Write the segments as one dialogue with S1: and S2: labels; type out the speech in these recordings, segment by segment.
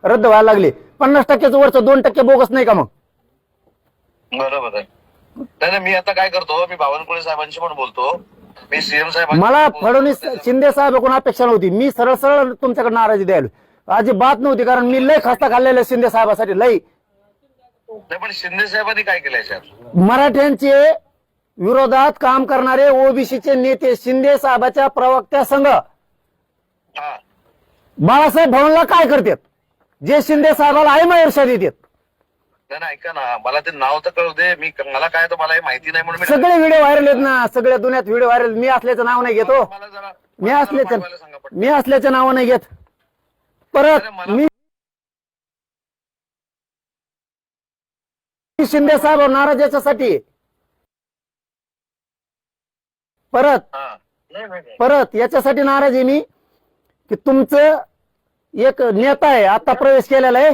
S1: रद्द व्हायला लागले. 50%चं वरचं 2% बोगस नाही का मग?
S2: बरोबर आहे. नाही मी आता काय करतो, मी बावनकुळे साहेबांशी पण बोलतो, मी सीएम साहेब.
S1: मला फडणवीस शिंदे साहेबांकडून अपेक्षा नव्हती. मी सरळ सरळ तुमच्याकडे नाराजी द्यायला अजिबात नव्हती, कारण मी लय खस्ता खाल्लेलं शिंदे साहेबासाठी लय.
S2: नाही पण शिंदे साहेबांनी काय केलं याच्यात?
S1: मराठ्यांचे विरोधात काम करणारे ओबीसीचे नेते शिंदे साहेबाच्या प्रवक्त्या संघ
S2: हा
S1: बाळासाहेब भवनला काय करतात, जे शिंदे साहेबाला आहे मग देतात.
S2: नाही ऐका ना, मला ते नाव तर कळू दे. मला काय तर मला हे माहिती नाही म्हणून
S1: सगळे व्हिडिओ व्हायरल आहेत ना, सगळ्या दुनियात व्हिडिओ व्हायरल. मी असल्याचं नाव नाही घेतो,
S2: मला जरा
S1: मी असल्याचं नाव नाही घेत. परत मी शिंदे साहेब नाराज याच्यासाठी परत याच्यासाठी नाराज आहे मी की तुमचं एक नेता आहे आता प्रवेश केलेला आहे,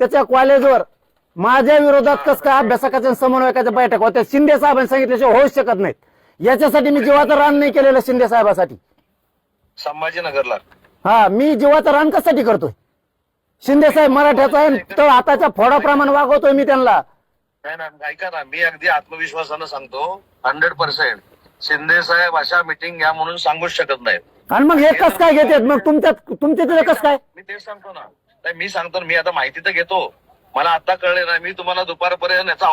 S1: त्याच्या कॉलेजवर माझ्या विरोधात कसं काय अभ्यासकाच्या समन्वयकाच्या बैठक होत्या शिंदे साहेबांनी सांगितल्याशिवाय होऊच शकत नाहीत. याच्यासाठी मी जीवाचं रान नाही केलेलं शिंदे साहेबासाठी.
S2: संभाजीनगरला
S1: हा, मी जीवाचं रान कशासाठी करतोय? शिंदे साहेब मराठ्याचा आहे, तर हाताच्या फोडाप्रमाणे वागवतोय मी त्यांना.
S2: नाही ना, ऐका ना, मी अगदी आत्मविश्वासानं सांगतो 100% शिंदे साहेब अशा मीटिंग घ्या म्हणून सांगूच शकत नाहीत.
S1: आणि मग हे कसं काय घेतात मग तुमच्या तिथे कसं काय?
S2: मी तेच सांगतो ना. नाही मी सांगतो ना, मी आता माहिती तर घेतो, मला आता कळले ना, मी तुम्हाला दुपारपर्यंत याचा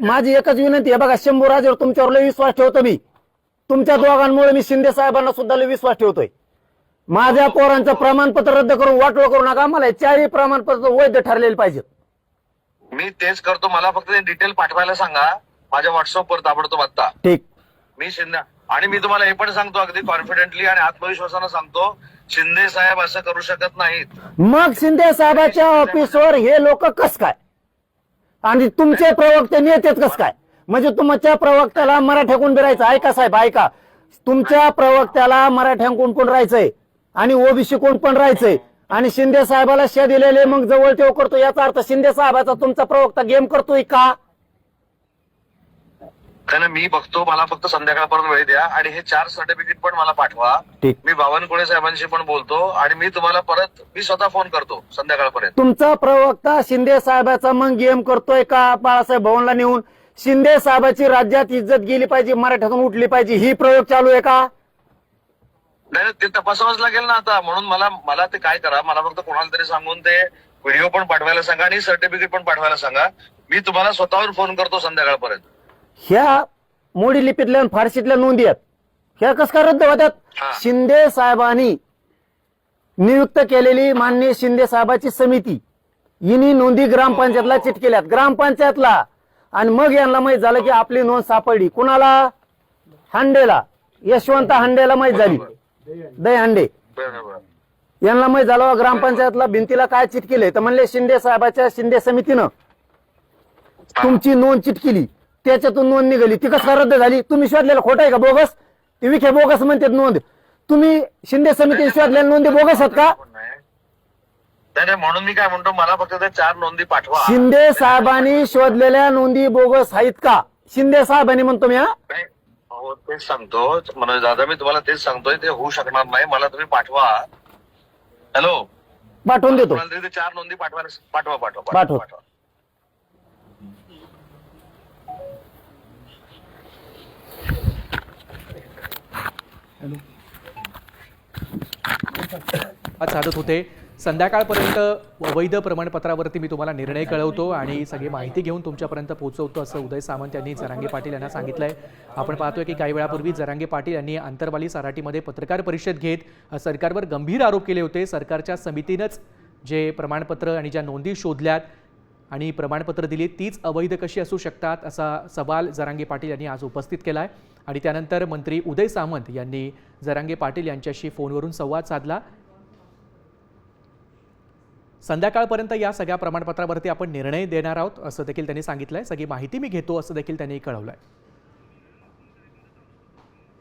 S1: माझी एकच विनंती आहे बघा, शंभूराजेवर तुमच्यावर लय विश्वास ठेवतो मी. तुमच्या दोघांमुळे मी शिंदे साहेबांना सुद्धा लय विश्वास ठेवतोय. माझ्या पोरांचं प्रमाणपत्र रद्द करून वाटोळ करू नका. मला 4ही प्रमाणपत्र वैध ठरलेले पाहिजेत.
S2: मी तेच करतो, मला फक्त डिटेल पाठवायला सांगा माझ्या व्हॉट्सअपवर ताबडतोब आता.
S1: ठीक.
S2: मी शिंदे आणि मी तुम्हाला हे पण सांगतो अगदी कॉन्फिडेंटली आणि आत्मविश्वासानं सांगतो, शिंदे साहेब असं करू शकत नाहीत.
S1: मग शिंदे साहेबाच्या ऑफिसवर हे लोक कस काय आणि तुमचे प्रवक्ते नेतेत कस काय? म्हणजे तुमच्या प्रवक्त्याला मराठ्याकडून राहायचं. ऐका साहेब ऐका, तुमच्या प्रवक्त्याला मराठ्यांकडून पण राहायचंय आणि ओबीसी कोण पण राहायचंय आणि शिंदे साहेबाला शे दिलेले मग जवळ ठेव करतो. याचा अर्थ शिंदे साहेबाचा तुमचा प्रवक्ता गेम करतोय का?
S2: मी बघतो, मला फक्त संध्याकाळपर्यंत वेळ द्या आणि हे 4 सर्टिफिकेट पण मला पाठवा. मी बावनकुळे साहेबांशी पण बोलतो आणि मी तुम्हाला परत मी स्वतः फोन करतो संध्याकाळपर्यंत.
S1: तुमचा प्रवक्ता शिंदे साहेबाचा मग गेम करतोय का? बाळासाहेब भवनला नेऊन शिंदे साहेबाची राज्यात इज्जत गेली पाहिजे, मराठ्यातून उठली पाहिजे, ही प्रयोग चालू आहे का?
S2: नाही ते तपासावंच लागेल ना आता. म्हणून मला ते काय करा, मला फक्त कोणाला तरी सांगून ते व्हिडिओ पण पाठवायला सांगा आणि सर्टिफिकेट पण पाठवायला सांगा. मी तुम्हाला स्वतःवर फोन करतो संध्याकाळपर्यंत.
S1: ह्या मोडी लिपीतल्या फारशीतल्या नोंदी आहेत, ह्या कस काय रद्द होत्यात? शिंदे साहेबांनी नियुक्त केलेली माननीय शिंदे साहेबाची समिती हिनी नोंदी ग्रामपंचायतला चिटकेल्यात, ग्रामपंचायतला. आणि मग यांना माहित झालं की आपली नोंद सापडली. कुणाला? हांडेला, यशवंत हांडेला माहित झाली, दहीहंडे यांना माहित झालं. ग्रामपंचायतला भिंतीला काय चिटकेले तर म्हणले शिंदे साहेबाच्या शिंदे समितीनं तुमची नोंद चिटकेली, त्याच्यातून नोंद निघाली. ती कसं रद्द झाली? तुम्ही शोधलेलं खोटं आहे का? बोगस? ती विखे बोगस म्हणतात नोंद. तुम्ही शिंदे समितीने शोधलेल्या नोंदी बोगस आहेत का?
S2: नाही म्हणून मी काय म्हणतो, मला फक्त ते 4 नोंदी पाठवा.
S1: शिंदे साहेबांनी शोधलेल्या नोंदी बोगस आहेत का? शिंदे साहेबांनी म्हणतो मी.
S2: हो तेच सांगतो मनोज दादा, मी तुम्हाला तेच सांगतोय, ते होऊ शकणार नाही. मला तुम्ही पाठवा. हॅलो,
S1: पाठवून देतो.
S2: 4 नोंदी पाठवा.
S1: पाठव.
S3: साधत होते. संध्याकाळपर्यंत अवैध प्रमाणपत्रावरती मी तुम्हाला निर्णय कळवतो आणि सगळी माहिती घेऊन तुमच्यापर्यंत पोहोचवतो, असं उदय सामंत यांनी जरांगे पाटील यांना सांगितलंय. आपण पाहतोय की काही वेळापूर्वी जरांगे पाटील यांनी आंतरवाली सराटीमध्ये पत्रकार परिषद घेत सरकारवर गंभीर आरोप केले होते. सरकारच्या समितीनंच जे प्रमाणपत्र आणि ज्या नोंदी शोधल्यात आणि प्रमाणपत्र दिली तीच अवैध कशी असू शकतात, असा सवाल जरांगे पाटील यांनी आज उपस्थित केला आहे. आणि त्यानंतर मंत्री उदय सामंत यांनी जरांगे पाटील यांच्याशी फोनवरून संवाद साधला. संध्याकाळपर्यंत या सगळ्या प्रमाणपत्रावरती आपण निर्णय देणार आहोत असं देखील त्यांनी सांगितलंय. सगळी माहिती मी घेतो असं देखील त्यांनी कळवलंय.